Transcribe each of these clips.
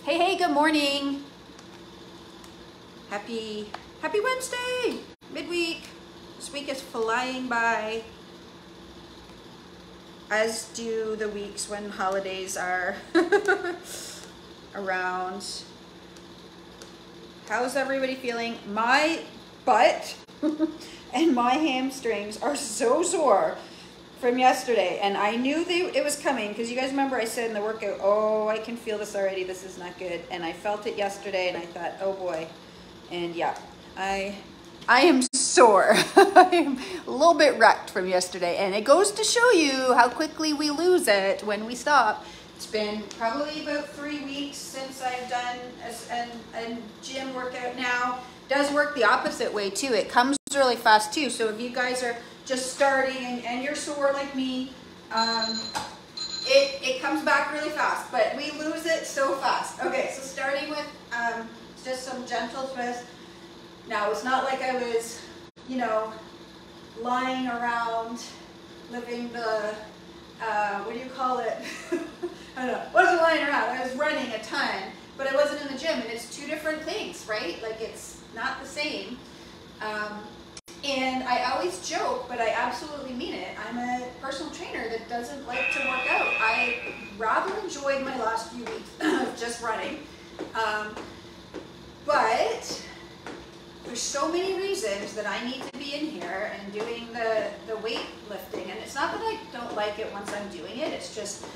Hey, hey, good morning. Happy Wednesday, midweek. This week is flying by, as do the weeks when holidays are around. How's everybody feeling? My butt and my hamstrings are so sore from yesterday, and I knew it was coming because you guys remember I said in the workout, oh, I can feel this already, this is not good. And I felt it yesterday and I thought, oh boy. And yeah, I am sore. I am a little bit wrecked from yesterday, and it goes to show you how quickly we lose it when we stop. It's been probably about 3 weeks since I've done a gym workout now. It does work the opposite way too. It comes really fast too. So if you guys are just starting and you're sore like me, it comes back really fast, but we lose it so fast. Okay, so starting with just some gentle twists. Now, it's not like I was, you know, lying around living the, what do you call it? I don't know. Wasn't lying around. I was running a ton, but I wasn't in the gym, and it's two different things, right? Like, it's not the same. And I always joke, but I absolutely mean it. I'm a personal trainer that doesn't like to work out. I rather enjoyed my last few weeks of just running. But there's so many reasons that I need to be in here and doing the weight lifting. And it's not that I don't like it once I'm doing it. It's just,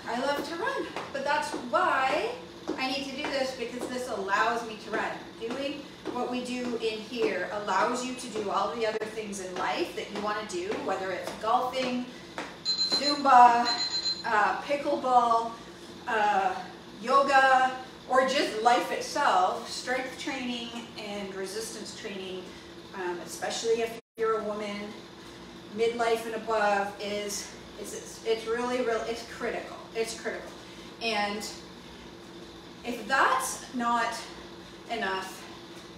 I love to run. But that's why I need to do this, because this allows me to run. Doing what we do in here allows you to do all the other things in life that you want to do, whether it's golfing, Zumba, pickleball, yoga, or just life itself. Strength training and resistance training, especially if you're a woman, midlife and above, it's really it's critical. It's critical. And if that's not enough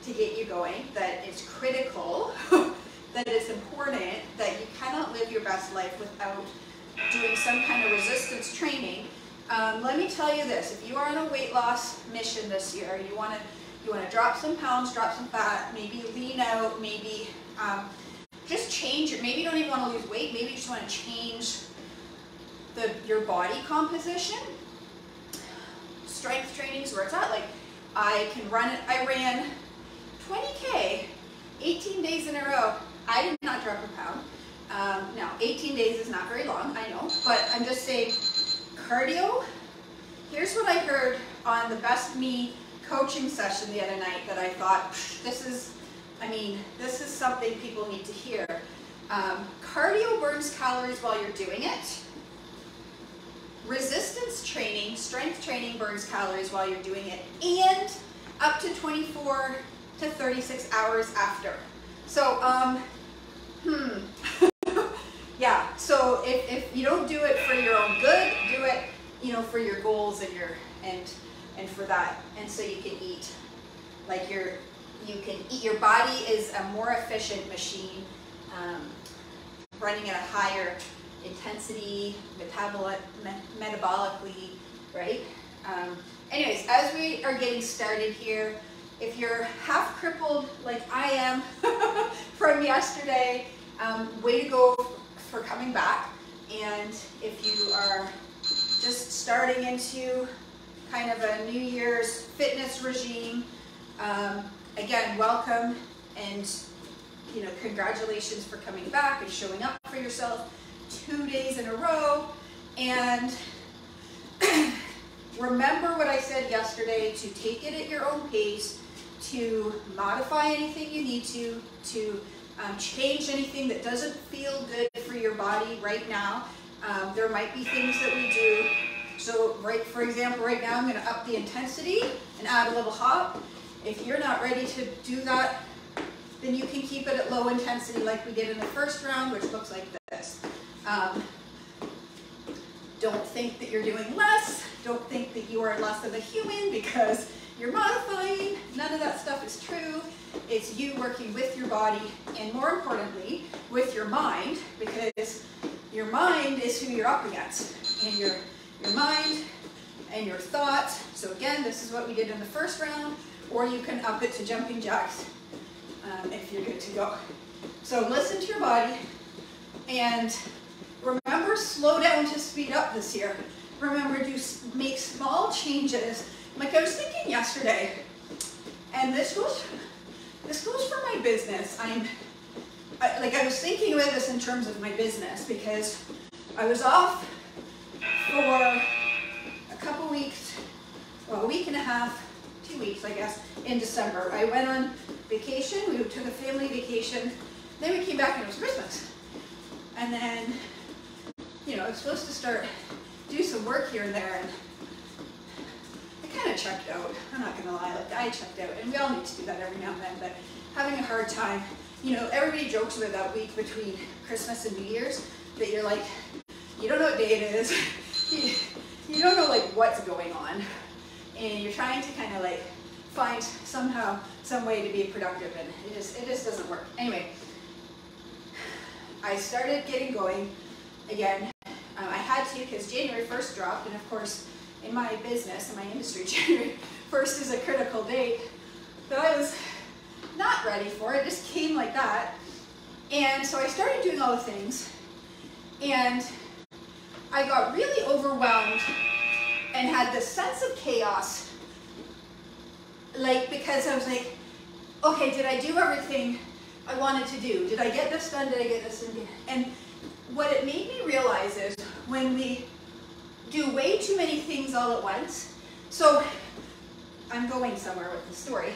to get you going, that it's critical, that it's important, that you cannot live your best life without doing some kind of resistance training. Let me tell you this: if you are on a weight loss mission this year, you want to drop some pounds, drop some fat, maybe lean out, maybe just change it. Maybe you don't even want to lose weight. Maybe you just want to change your body composition. Strength training is where it's at. Like, I can run it. I ran 20K 18 days in a row. I did not drop a pound. Now, 18 days is not very long, I know, but I'm just saying, cardio. Here's what I heard on the Best Me coaching session the other night that I thought, this is something people need to hear. Cardio burns calories while you're doing it. Resistance training, strength training, burns calories while you're doing it, and up to 24 to 36 hours after. So, yeah, so if you don't do it for your own good, do it, you know, for your goals and and for that. And so you can eat, like your body is a more efficient machine, running at a higher intensity, metabolically, right? Anyways, as we are getting started here, if you're half crippled like I am from yesterday, way to go for coming back. And if you are just starting into kind of a New Year's fitness regime, again, welcome, and you know, congratulations for coming back and showing up for yourself 2 days in a row. And remember what I said yesterday, to take it at your own pace, to modify anything you need to change anything that doesn't feel good for your body right now. There might be things that we do. So for example, right now I'm going to up the intensity and add a little hop. If you're not ready to do that, then you can keep it at low intensity like we did in the first round, which looks like this. Don't think that you're doing less. Don't think that you are less of a human because you're modifying. None of that stuff is true. It's you working with your body, and more importantly, with your mind, because your mind is who you're up against. And your mind and your thoughts. So again, this is what we did in the first round, or you can up it to jumping jacks if you're good to go. So listen to your body, and remember, slow down to speed up this year. Remember to make small changes. Like I was thinking yesterday, and this goes for my business. I was thinking about this in terms of my business, because I was off for a couple weeks, well, a week and a half, 2 weeks, I guess, in December. I went on vacation. We took a family vacation. Then we came back and it was Christmas. And then, you know, I was supposed to do some work here and there, and I kind of checked out. I'm not gonna lie, like I checked out, and we all need to do that every now and then, but having a hard time. You know, everybody jokes about that week between Christmas and New Year's, that you're like, you don't know what day it is, you don't know like what's going on, and you're trying to kind of like find some way to be productive, and it just doesn't work. Anyway, I started getting going again. I had to, because January 1st dropped, and of course in my business, in my industry, January 1st is a critical date that I was not ready for. It just came like that. And so I started doing all the things, and I got really overwhelmed and had this sense of chaos, like, because I was like, okay, did I do everything I wanted to do? Did I get this done? Did I get this done? And what it made me realize is when we do way too many things all at once, so I'm going somewhere with the story.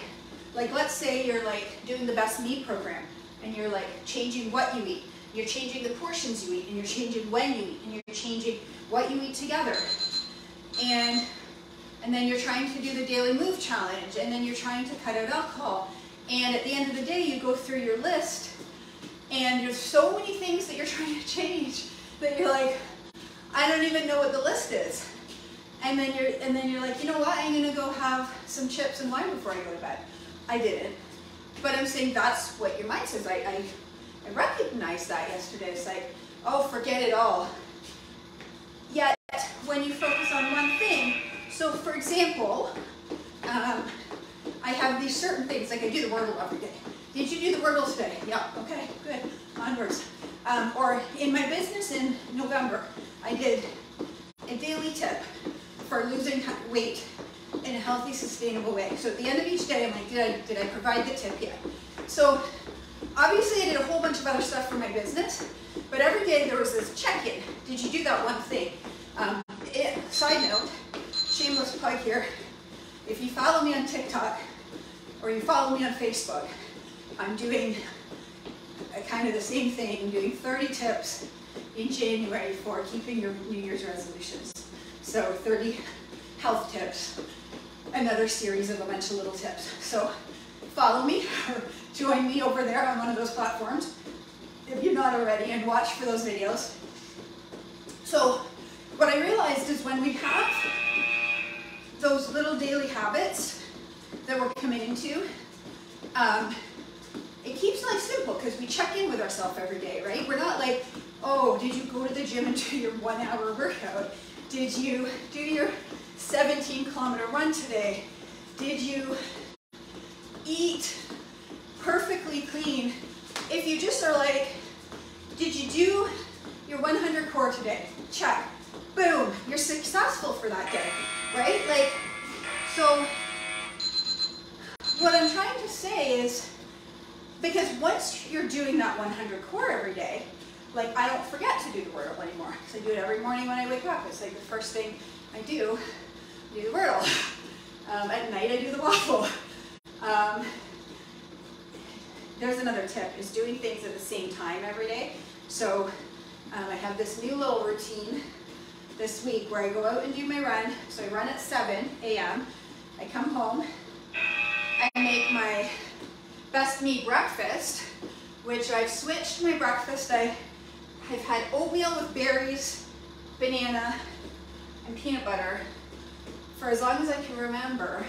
Like, let's say you're like doing the Best Me program, and you're like changing what you eat. You're changing the portions you eat, and you're changing when you eat, and you're changing what you eat together. And then you're trying to do the daily move challenge, and then you're trying to cut out alcohol. And at the end of the day, you go through your list, and there's so many things that you're trying to change that you're like, I don't even know what the list is. And then you're like, you know what? I'm gonna go have some chips and wine before I go to bed. I didn't, but I'm saying that's what your mind says. I recognized that yesterday. It's like, oh, forget it all. Yet, when you focus on one thing, so for example, I have these certain things, like I do the Wordle every day. Did you do the Wordle today? Yeah, okay, good, onwards. Or in my business in November, I did a daily tip for losing weight in a healthy, sustainable way. So at the end of each day, I'm like, did I provide the tip yet? So obviously I did a whole bunch of other stuff for my business, but every day there was this check-in. Did you do that one thing? Side note, shameless plug here, if you follow me on TikTok or you follow me on Facebook, I'm doing kind of the same thing. I'm doing 30 tips in January for keeping your New Year's resolutions. So 30 health tips, another series of a bunch of little tips. So follow me or join me over there on one of those platforms if you're not already, and watch for those videos. So what I realized is when we have those little daily habits that we're committing to, it keeps life simple because we check in with ourselves every day, right? We're not like, oh, did you go to the gym and do your 1 hour workout? Did you do your 17-kilometer run today? Did you eat perfectly clean? If you just are like, did you do your 100 core today? Check. Boom, you're successful for that day, right? Like, so what I'm trying to say is, because once you're doing that 100 core every day, like I don't forget to do the Wordle anymore, because I do it every morning when I wake up. It's like the first thing I do the Wordle. At night I do the waffle. There's another tip, is doing things at the same time every day. So I have this new little routine this week where I go out and do my run. So I run at 7 a.m. I come home, I make my Best Me breakfast, which I've switched my breakfast. I've had oatmeal with berries, banana, and peanut butter for as long as I can remember.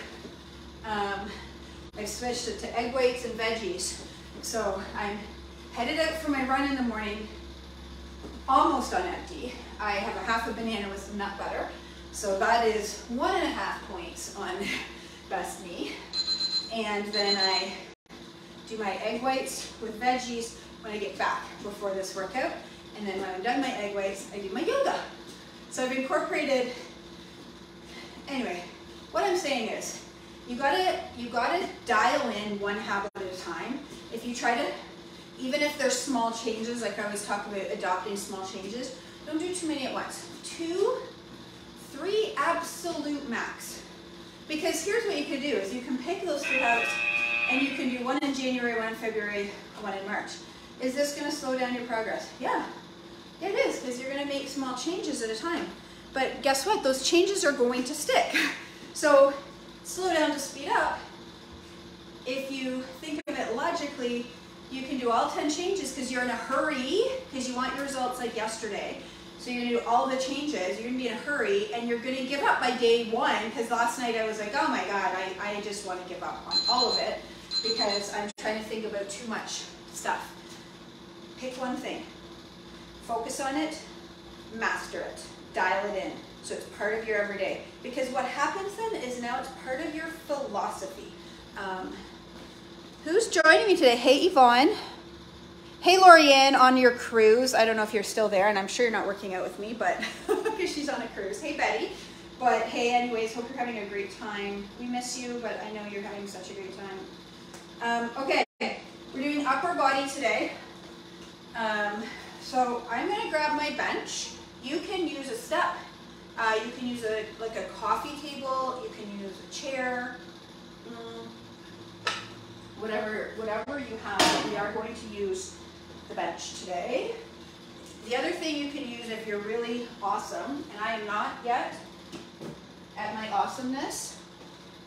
I've switched it to egg whites and veggies. So I'm headed out for my run in the morning, almost on empty. I have a half a banana with some nut butter. So that is 1.5 points on best knee. And then I do my egg whites with veggies when I get back before this workout. And then when I'm done my egg whites, I do my yoga. So I've incorporated, anyway, what I'm saying is, you gotta dial in one habit at a time. If you try to, even if there's small changes, like I always talk about adopting small changes, don't do too many at once. 2, 3 absolute max. Because here's what you can do, is you can pick those 3 habits and you can do one in January, one in February, one in March. Is this gonna slow down your progress? Yeah, it is, because you're gonna make small changes at a time. But guess what? Those changes are going to stick. So slow down to speed up. If you think of it logically, you can do all 10 changes because you're in a hurry, because you want your results like yesterday. So you're gonna do all the changes, you're gonna be in a hurry, and you're gonna give up by day 1, because last night I was like, oh my God, I just wanna give up on all of it because I'm trying to think about too much stuff. Pick one thing, focus on it, master it, dial it in, so it's part of your everyday. Because what happens then is now it's part of your philosophy. Who's joining me today? Hey, Yvonne. Hey, Lorianne, on your cruise. I don't know if you're still there, and I'm sure you're not working out with me, but because she's on a cruise. Hey, Betty. But hey, anyways, hope you're having a great time. We miss you, but I know you're having such a great time. Okay, we're doing upper body today. So I'm gonna grab my bench. You can use a step. You can use like a coffee table. You can use a chair. Whatever you have. We are going to use the bench today. The other thing you can use if you're really awesome, and I am not yet at my awesomeness,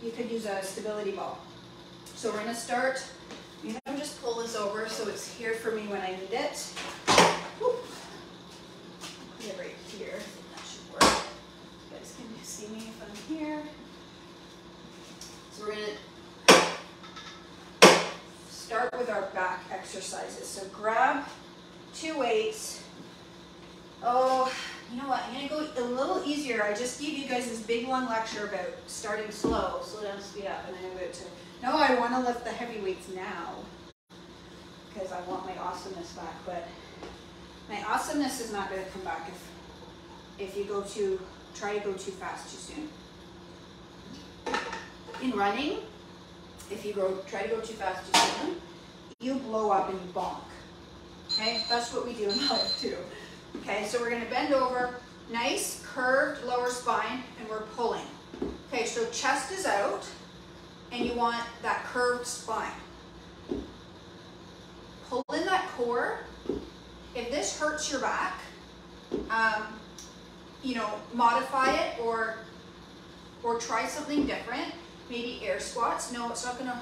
you could use a stability ball. So we're gonna start, you know, just pull this over so it's here for me when I need it. Whoop. Put it right here, I think that should work. You guys can see me if I'm here. So we're gonna start with our back exercises. So grab 2 weights. Oh, you know what? I'm gonna go a little easier. I just gave you guys this big long lecture about starting slow down, speed up, and then I'm about to. No, I want to lift the heavy weights now because I want my awesomeness back. But my awesomeness is not going to come back if you try to go too fast too soon. In running, if you try to go too fast too soon, you blow up and you bonk. Okay, that's what we do in life too. Okay, so we're gonna bend over, nice curved lower spine, and we're pulling. Okay, so chest is out, and you want that curved spine. Pull in that core. If this hurts your back, you know, modify it or try something different. Maybe air squats. No, it's not gonna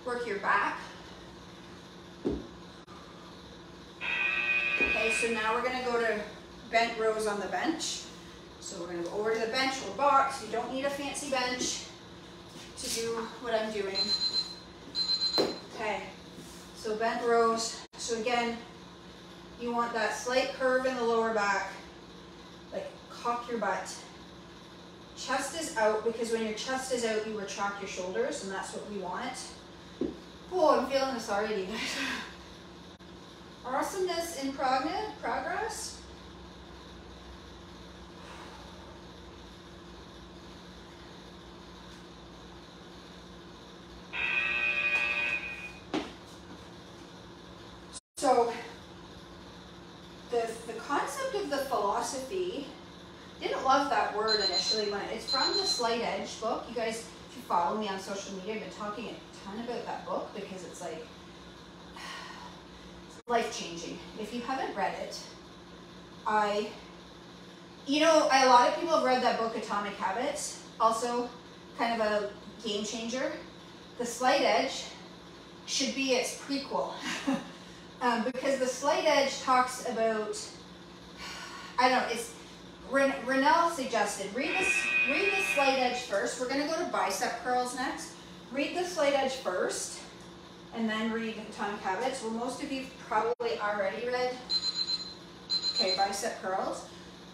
work your back. Okay, so now we're gonna go to bent rows on the bench. So we're gonna go over to the bench or box. You don't need a fancy bench to do what I'm doing. Okay, so bent rows. So again, you want that slight curve in the lower back, like cock your butt. Chest is out, because when your chest is out, you retract your shoulders, and that's what we want. Oh, I'm feeling this already, guys. Awesomeness in progress. So the concept of the philosophy, didn't love that word initially when it's from the Slight Edge book. You guys, if you follow me on social media, I've been talking a ton about that book because it's like life-changing. If you haven't read it, a lot of people have read that book, Atomic Habits, also kind of a game changer. The Slight Edge should be its prequel. Because the Slight Edge talks about, I don't know, it's, Renelle suggested, read the Slight Edge first. We're going to go to bicep curls next. Read the Slight Edge first, and then read Atomic Habits. Well, most of you probably already read, okay, bicep curls.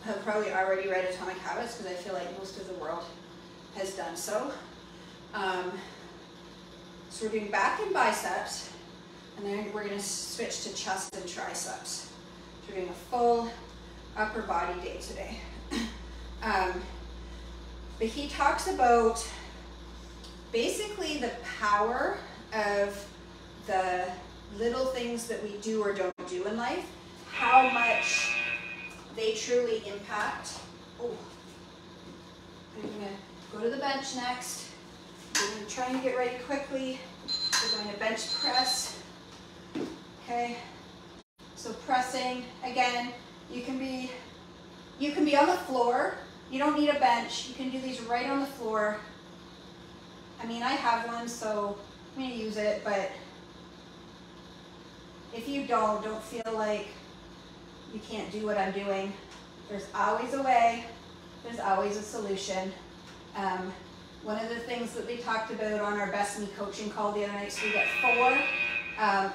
have probably already read Atomic Habits because I feel like most of the world has done so. So we're doing back and biceps, and then we're going to switch to chest and triceps. So we're doing a full upper body day today. But he talks about basically the power of the little things that we do or don't do in life, how much they truly impact. Oh, I'm gonna go to the bench next. We're gonna try and get ready quickly. We're going to bench press. Okay, so pressing, again, you can be on the floor. You don't need a bench. You can do these right on the floor. I mean, I have one, so I'm gonna use it, but if you don't feel like you can't do what I'm doing. There's always a way. There's always a solution. One of the things that they talked about on our Best Me coaching call the other night, so we get 4.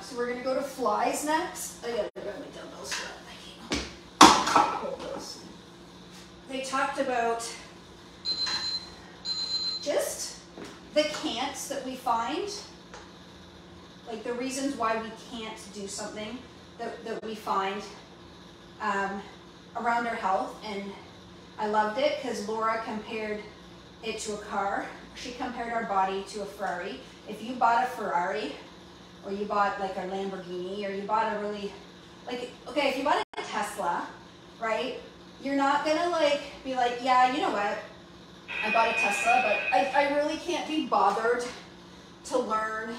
So we're gonna go to flies next. I gotta grab my dumbbells so that I can't hold those. They talked about just the can'ts that we find, like the reasons why we can't do something that we find around our health. And I loved it because Laura compared it to a car. She compared our body to a Ferrari. If you bought a Ferrari, or you bought like a Lamborghini, or you bought a really, like, okay, if you bought a Tesla, right? You're not gonna like be like, yeah, you know what? I bought a Tesla, but I really can't be bothered to learn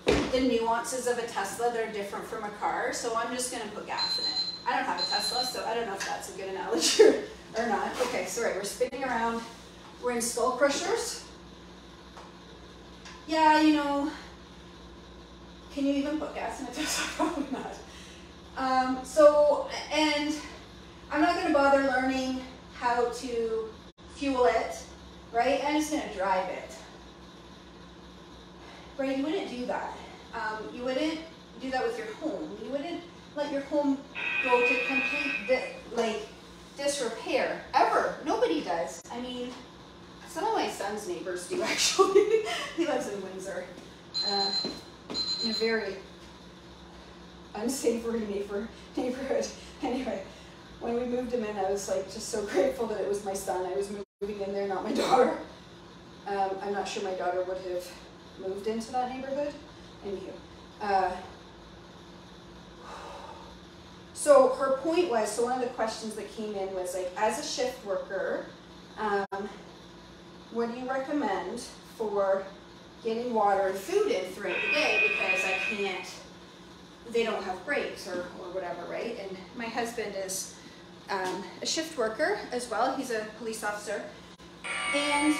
the nuances of a Tesla that are different from a car, so I'm just gonna put gas in it. I don't have a Tesla, so I don't know if that's a good analogy or not. Okay, so right, we're spinning around. We're in skull crushers. Yeah, you know, can you even put gas in a Tesla? Probably not. And I'm not gonna bother learning how to fuel it, right? I'm just gonna drive it. Right, you wouldn't do that. You wouldn't do that with your home. You wouldn't let your home go to complete disrepair, ever. Nobody does. I mean, some of my son's neighbors do actually. He lives in Windsor, in a very unsavory neighborhood. Anyway, when we moved him in, I was like just so grateful that it was my son. I was moving in there, not my daughter. I'm not sure my daughter would have moved into that neighborhood. Anywho. So her point was, so one of the questions that came in was like, as a shift worker, what do you recommend for getting water and food in throughout the day, because they don't have breaks or whatever, right? And my husband is a shift worker as well. He's a police officer. And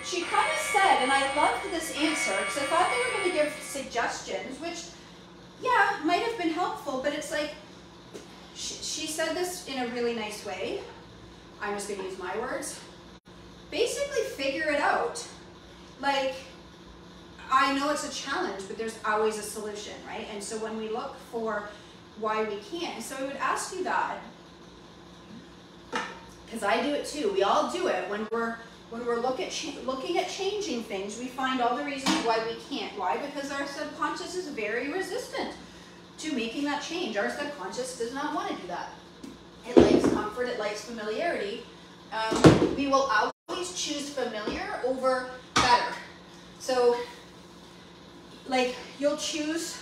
she kind of said, and I loved this answer, because I thought they were going to give suggestions, which, yeah, might have been helpful, but it's like, she said this in a really nice way. I'm just going to use my words. Basically, figure it out. Like, I know it's a challenge, but there's always a solution, right? And so when we look for why we can't, so I would ask you that, because I do it too. We all do it when we're looking at changing things. We find all the reasons why we can't. Why? Because our subconscious is very resistant to making that change. Our subconscious does not want to do that. It likes comfort. It likes familiarity. We will always choose familiar over better. So, like, you'll choose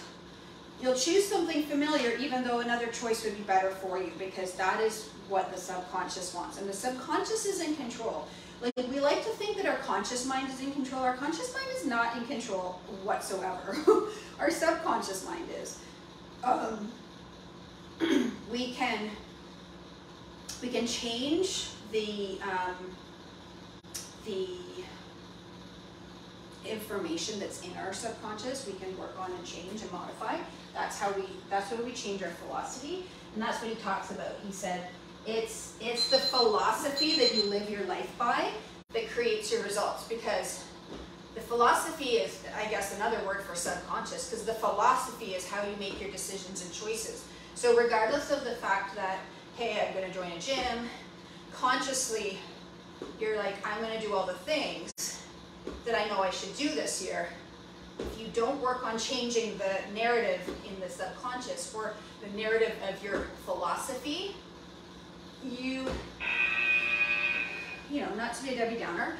something familiar even though another choice would be better for you, because that is what the subconscious wants. And the subconscious is in control. Like, we like to think that our conscious mind is in control. Our conscious mind is not in control whatsoever. Our subconscious mind is. We can change the information that's in our subconscious. We can work on and change and modify. That's what we change our philosophy, and that's what he talks about. He said it's the philosophy that you live your life by that creates your results, because the philosophy is, I guess, another word for subconscious, because the philosophy is how you make your decisions and choices. So regardless of the fact that hey, I'm gonna join a gym. Consciously, you're like, I'm gonna do all the things that I know I should do this year. If you don't work on changing the narrative in the subconscious or the narrative of your philosophy, you know, not to be a Debbie Downer,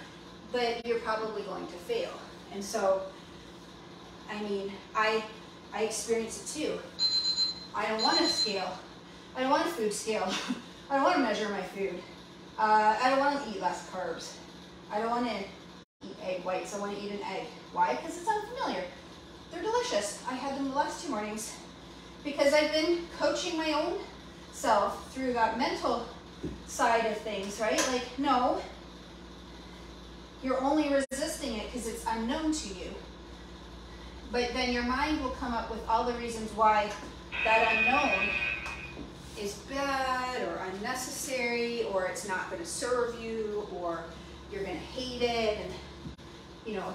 but you're probably going to fail. And so, I mean, I experience it too. I don't want to scale. I don't want a food scale. I don't want to measure my food. I don't want to eat less carbs. I don't want to eat egg whites. I want to eat an egg. Why? Because it's unfamiliar. They're delicious. I had them the last 2 mornings because I've been coaching my own self through that mental side of things, right? Like, no, you're only resisting it because it's unknown to you. But then your mind will come up with all the reasons why that unknown is bad or unnecessary, or it's not going to serve you, or you're going to hate it, and you know,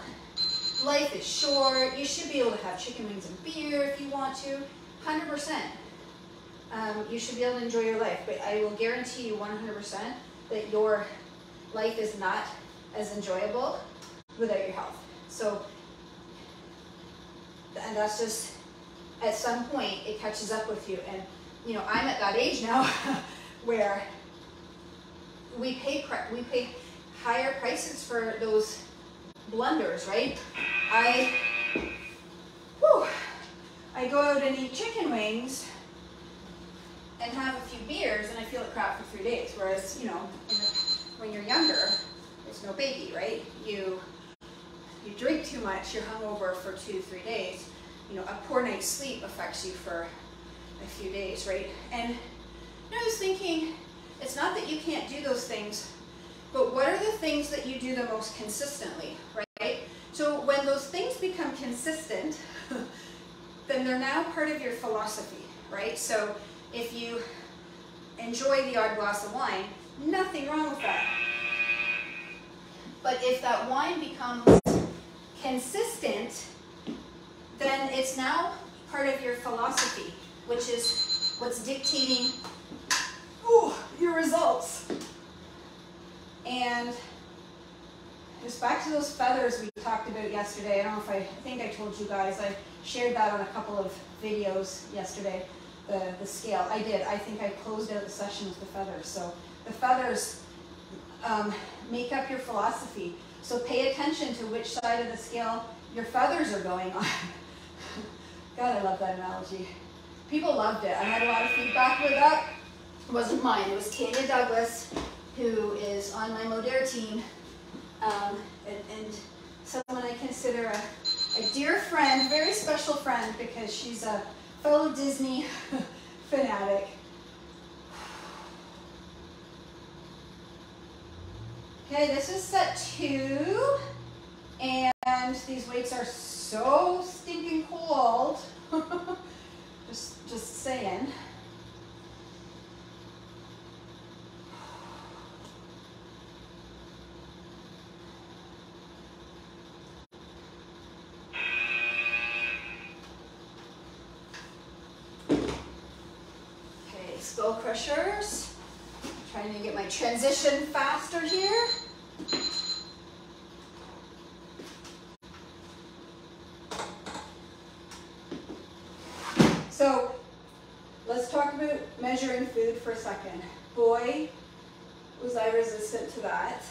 life is short. You should be able to have chicken wings and beer if you want to, 100%. You should be able to enjoy your life, but I will guarantee you 100% that your life is not as enjoyable without your health. So, and that's just, at some point, it catches up with you. And, you know, I'm at that age now where we pay higher prices for those blunders, right? I go out and eat chicken wings and have a few beers and I feel like crap for 3 days. Whereas, you know, when you're younger, it's no biggie, right? You drink too much, you're hungover for 2-3 days. You know, a poor night's sleep affects you for a few days, right? And you know, I was thinking, it's not that you can't do those things, but what are the things that you do the most consistently, right? So when those things become consistent, then they're now part of your philosophy, right? So if you enjoy the odd glass of wine, nothing wrong with that. But if that wine becomes consistent, then it's now part of your philosophy, which is what's dictating your results. And just back to those feathers we talked about yesterday. I don't know if I think I told you guys, I shared that on a couple of videos yesterday, the scale. I did. I think I closed out the session with the feathers. So the feathers make up your philosophy. So pay attention to which side of the scale your feathers are going on. God, I love that analogy. People loved it. I had a lot of feedback with that. It wasn't mine. It was Tanya Douglas, who is on my Modere team, and someone I consider a dear friend, very special friend, because she's a fellow Disney fanatic. Okay, this is set 2, and these weights are so stinking cold. just saying. Okay, skull crushers. Trying to get my transition faster here. So let's talk about measuring food for a second. Boy, was I resistant to that.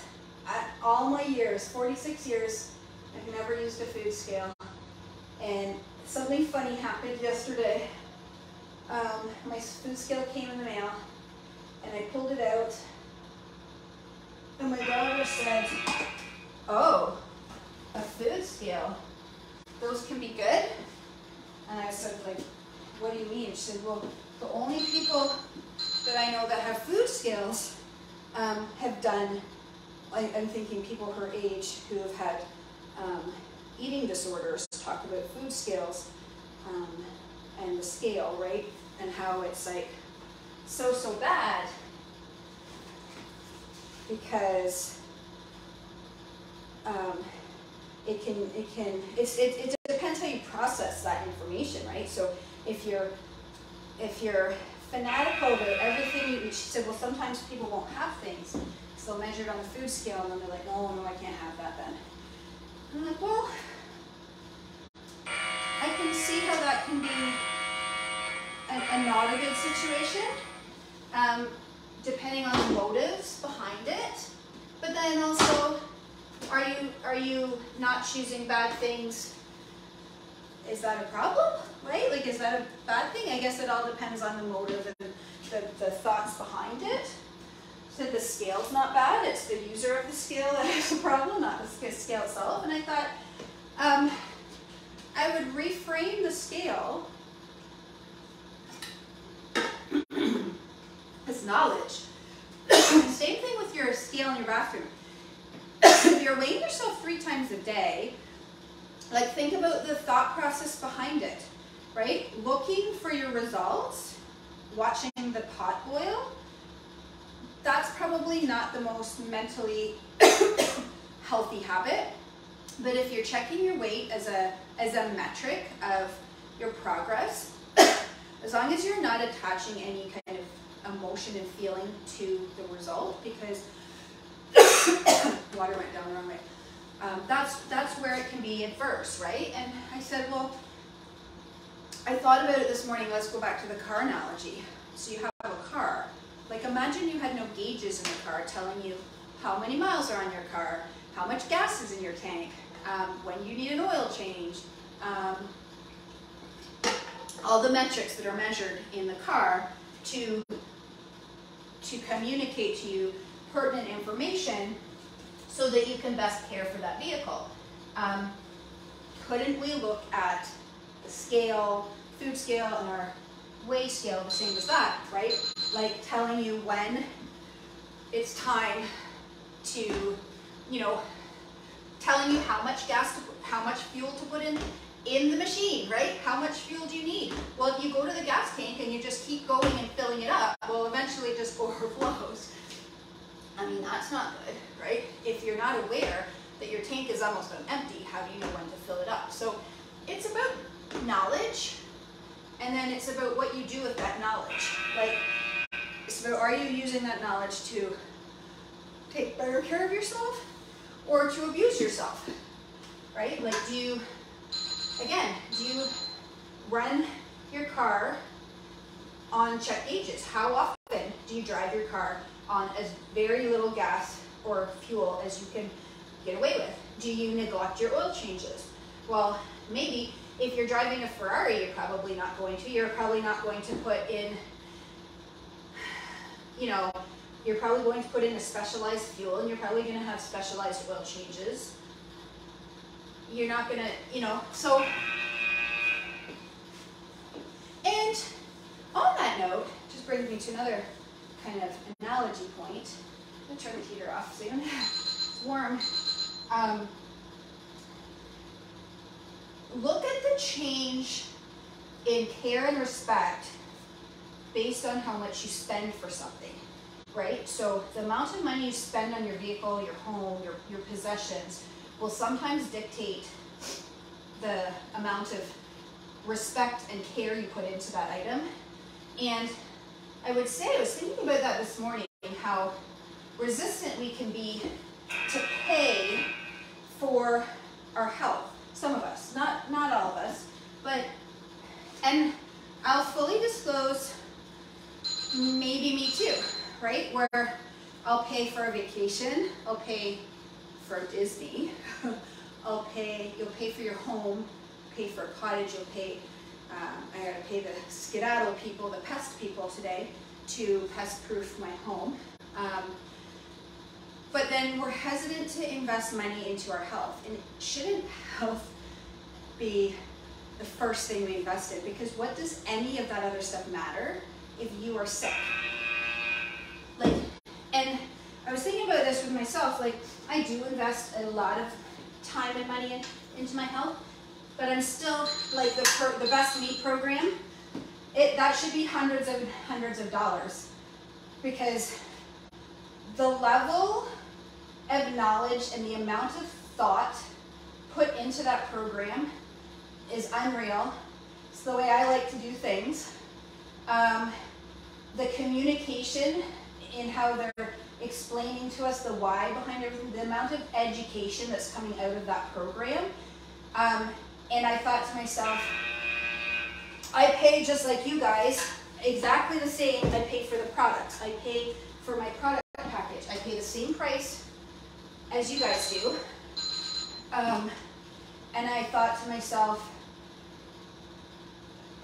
All my years, 46 years, I've never used a food scale. And something funny happened yesterday. My food scale came in the mail, and I pulled it out, and my daughter said, "Oh, a food scale, those can be good?" And I said, like, "What do you mean?" She said, "Well, the only people that I know that have food scales have done," I'm thinking people her age who have had eating disorders, talk about food scales and the scale, right? And how it's like so bad because it depends how you process that information, right? So if your fanatical about everything. She said, well, sometimes people won't have things. So they'll measure it on the food scale and then they're like, oh, no, I can't have that then. I'm like, well, I can see how that can be a not a good situation, depending on the motives behind it. But then also, are you not choosing bad things? Is that a problem, right? Like, is that a bad thing? I guess it all depends on the motive and the thoughts behind it. So the scale's not bad, it's the user of the scale that has the problem, not the scale itself. And I thought, I would reframe the scale as knowledge. Same thing with your scale in your bathroom. If you're weighing yourself 3 times a day, like, think about the thought process behind it, right? Looking for your results, watching the pot boil, that's probably not the most mentally healthy habit. But if you're checking your weight as a metric of your progress, as long as you're not attaching any kind of emotion and feeling to the result, because water went down the wrong way. That's where it can be adverse, right? And I said, well, I thought about it this morning. Let's go back to the car analogy. So you have a car. Like, imagine you had no gauges in the car telling you how many miles are on your car, how much gas is in your tank, when you need an oil change, all the metrics that are measured in the car to communicate to you pertinent information so that you can best care for that vehicle. Couldn't we look at the scale, food scale, and our weigh scale the same as that, right? Like, telling you when it's time to, telling you how much gas, how much fuel to put in the machine, right? How much fuel do you need? Well, if you go to the gas tank and you just keep going and filling it up, well, eventually it just overflows. I mean, that's not good, right? If you're not aware that your tank is almost empty, how do you know when to fill it up? So it's about knowledge, and then it's about what you do with that knowledge. Like, it's about, are you using that knowledge to take better care of yourself or to abuse yourself, right? Like, do you run your car on check gauges? How often do you drive your car on as very little gas or fuel as you can get away with? Do you neglect your oil changes? Well, maybe if you're driving a Ferrari, you're probably not going to. You're probably not going to put in, you're probably going to put in a specialized fuel, and you're probably going to have specialized oil changes. You're not going to, so. And on that note, just brings me to another kind of analogy point. I'm going to turn the heater off so you don't have it's warm. Look at the change in care and respect based on how much you spend for something, right? So the amount of money you spend on your vehicle, your home, your possessions will sometimes dictate the amount of respect and care you put into that item. And I would say, I was thinking about that this morning, how resistant we can be to pay for our health. Some of us, not all of us, but, and I'll fully disclose, maybe me too, right? Where I'll pay for a vacation, I'll pay for Disney, you'll pay for your home, pay for a cottage, you'll pay, I gotta pay the skedaddle people, the pest people today to pest-proof my home. But then we're hesitant to invest money into our health. And shouldn't health be the first thing we invest in? Because what does any of that other stuff matter if you are sick? Like, and I was thinking about this with myself, like, I do invest a lot of time and money into my health, but I'm still, like, the Best Meat program, that should be hundreds of dollars, because the level of knowledge and the amount of thought put into that program is unreal. It's the way I like to do things. the communication in how they're explaining to us the why behind everything, the amount of education that's coming out of that program. And I thought to myself, I pay just like you guys, exactly the same. I pay for the products. I pay for my product package. I pay the same price as you guys do. And I thought to myself,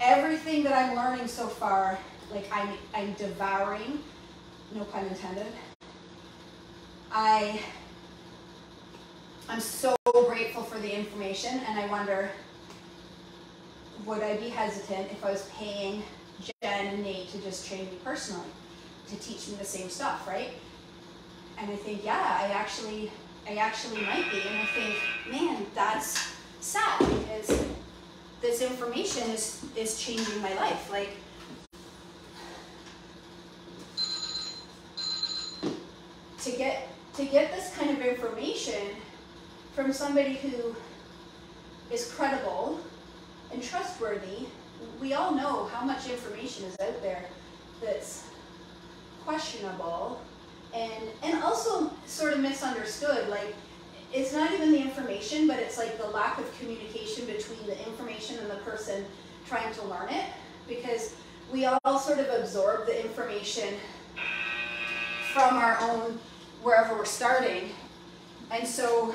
everything that I'm learning so far, like I'm devouring, no pun intended. I'm so grateful for the information, and I wonder, would I be hesitant if I was paying Jen and Nate to just train me personally, to teach me the same stuff, right? And I think, yeah, I actually might be. And I think, man, that's sad, because this information is changing my life. Like, to get this kind of information from somebody who is credible and trustworthy. We all know how much information is out there that's questionable and also sort of misunderstood. Like, it's not even the information, but it's like the lack of communication between the information and the person trying to learn it, because we all sort of absorb the information from our own, wherever we're starting. And so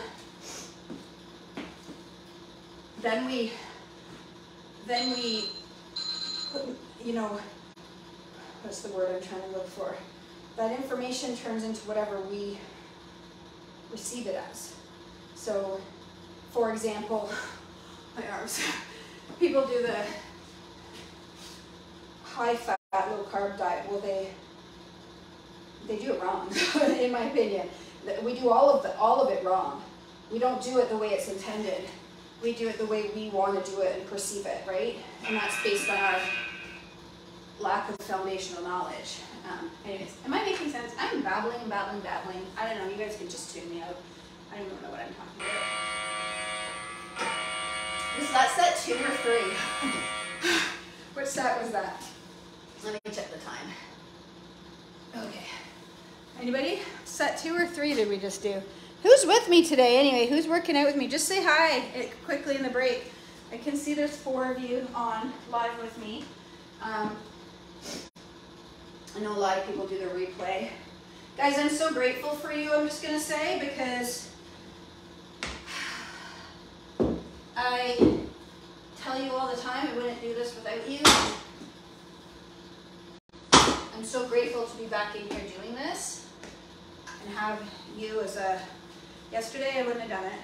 then we put, you know, what's the word I'm trying to look for? That information turns into whatever we receive it as. So, for example, my arms, people do the high fat, low carb diet. Well, they do it wrong, in my opinion. We do all of it wrong. We don't do it the way it's intended. We do it the way we want to do it and perceive it, right? And that's based on our lack of foundational knowledge. Anyways, am I making sense? I'm babbling. I don't know, you guys can just tune me out. I don't even know what I'm talking about. That's set 2 or 3. Which set was that? Let me check the time. Okay. Anybody? Set 2 or 3 did we just do? Who's with me today anyway? Who's working out with me? Just say hi quickly in the break. I can see there's 4 of you on live with me. I know a lot of people do the replay. Guys, I'm so grateful for you, I'm just going to say, because I tell you all the time I wouldn't do this without you. I'm so grateful to be back in here doing this and have you as a... Yesterday I wouldn't have done it.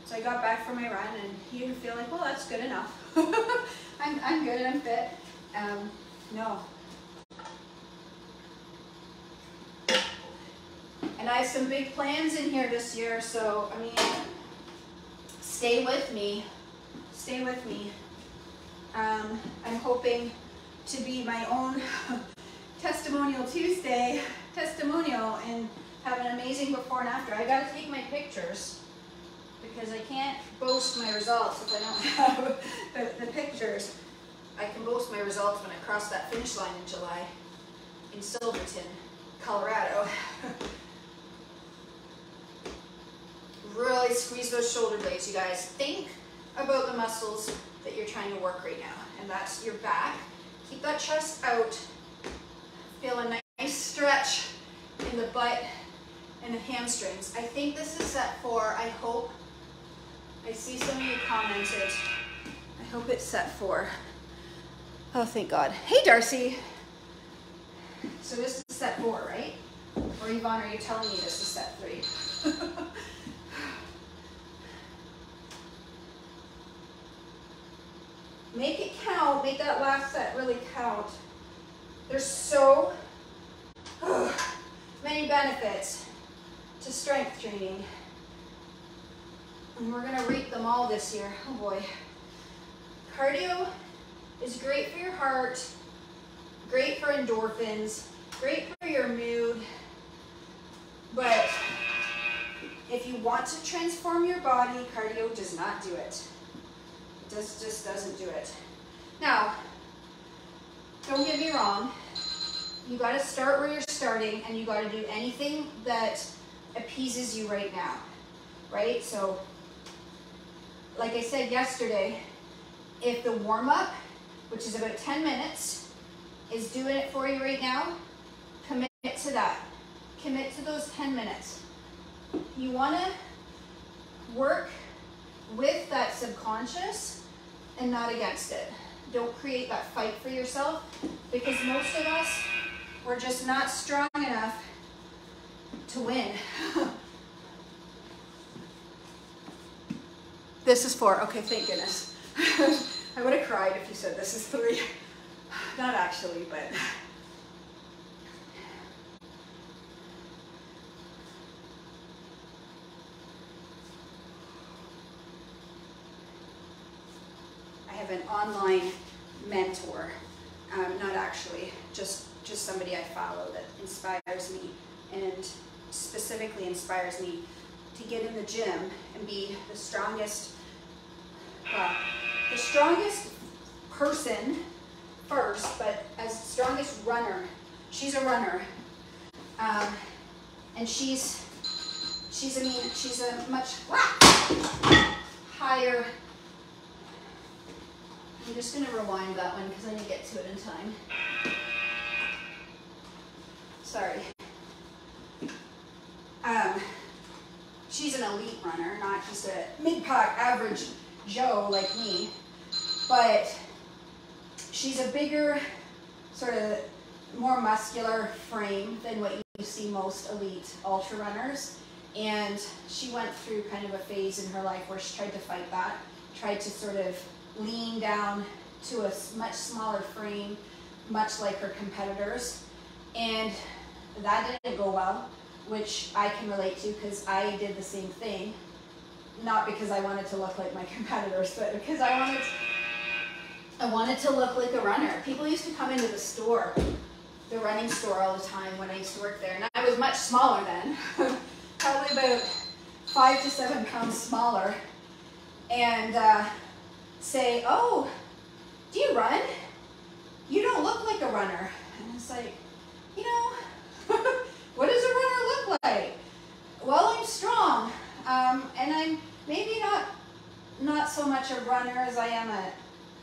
So I got back from my run and you feel like, well, that's good enough. I'm good, I'm fit. No. And I have some big plans in here this year, so, I mean, stay with me. Stay with me. I'm hoping to be my own Testimonial Tuesday testimonial and have an amazing before and after. I gotta take my pictures because I can't boast my results if I don't have the pictures. I can boast my results when I cross that finish line in July in Silverton, Colorado. Really squeeze those shoulder blades, you guys. Think about the muscles that you're trying to work right now, and that's your back. Keep that chest out. Feel a nice stretch in the butt and the hamstrings. I think this is set 4. I hope. I see some of you commented. I hope it's set 4. Oh, thank God. Hey, Darcy. So this is set 4, right? Or Yvonne, are you telling me this is set 3? Make it count. Make that last set really count. There's so many benefits to strength training. And we're going to reap them all this year. Oh boy. Cardio is great for your heart, great for endorphins, great for your mood. But if you want to transform your body, cardio does not do it. It just doesn't do it. Now, don't get me wrong. You got to start where you're starting, and you got to do anything that appeases you right now, right? So, like I said yesterday, if the warm-up, which is about 10 minutes, is doing it for you right now, commit to that. Commit to those 10 minutes. You want to work with that subconscious and not against it. Don't create that fight for yourself, because most of us, we're just not strong enough to win. This is 4. Okay, thank goodness. I would have cried if you said this is 3. Not actually, but. I have an online mentor, not actually, just somebody I follow that inspires me, and specifically inspires me to get in the gym and be the strongest, the strongest person first, but as the strongest runner. She's a runner, and she's a much higher. I'm just going to rewind that one because I didn't get to it in time. Sorry. She's an elite runner, not just a mid-pack average Joe like me, but she's a bigger, sort of more muscular frame than what you see most elite ultra runners. And she went through kind of a phase in her life where she tried to fight that, tried to sort of lean down to a much smaller frame, much like her competitors. And that didn't go well, which I can relate to because I did the same thing. Not because I wanted to look like my competitors, but because I wanted to look like a runner. People used to come into the store, the running store, all the time when I used to work there. And I was much smaller then, probably about 5 to 7 pounds smaller. And say, "Oh, do you run? You don't look like a runner." And it's like, you know, what does a runner look like? Well, I'm strong, and I'm maybe not so much a runner as I am an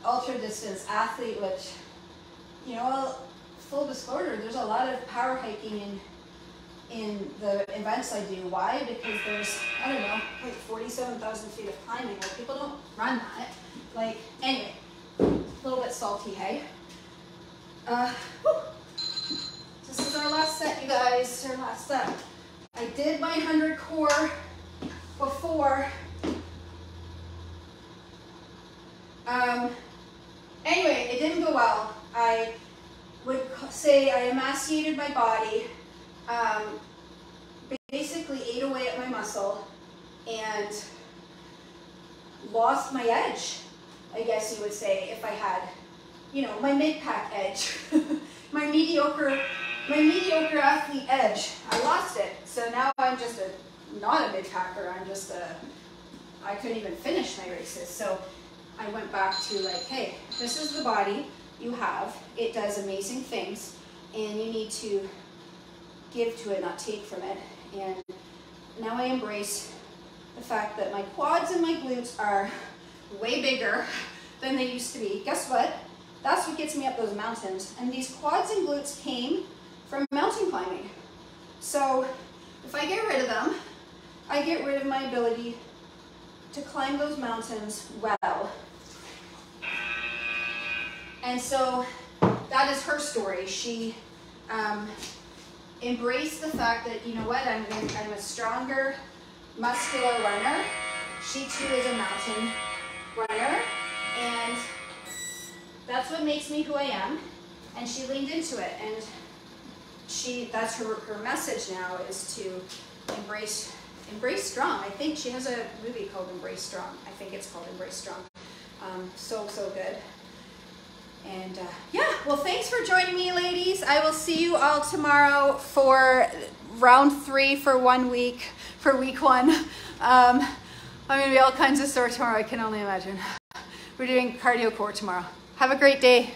ultra distance athlete, which, you know, full disclosure, there's a lot of power hiking in the events I do. Why? Because there's, I don't know, like 47,000 feet of climbing. Like, people don't run that. Like, anyway, a little bit salty, hey? This is our last set, you guys, our last set. I did my 100 core before. Anyway, it didn't go well. I would say I emaciated my body, basically ate away at my muscle, and lost my edge, I guess you would say, if I had, you know, my mid-pack edge, my mediocre athlete edge. I lost it. So now I'm just not a mid-packer. I'm just I couldn't even finish my races. So I went back to like, hey, this is the body you have. It does amazing things, and you need to give to it, not take from it. And now I embrace the fact that my quads and my glutes are way bigger than they used to be. Guess what? That's what gets me up those mountains. And these quads and glutes came from mountain climbing. So if I get rid of them, I get rid of my ability to climb those mountains well. And so that is her story. She embraced the fact that, you know what, I'm a stronger, muscular runner. She too is a mountain runner, and that's what makes me who I am. And she leaned into it, and that's her message now, is to embrace strong. I think she has a movie called Embrace Strong. I think it's called Embrace Strong. So good. And yeah, well, thanks for joining me, ladies. I will see you all tomorrow for round 3 for 1 week, for week 1. I'm gonna be all kinds of sore tomorrow, I can only imagine. We're doing cardio core tomorrow. Have a great day.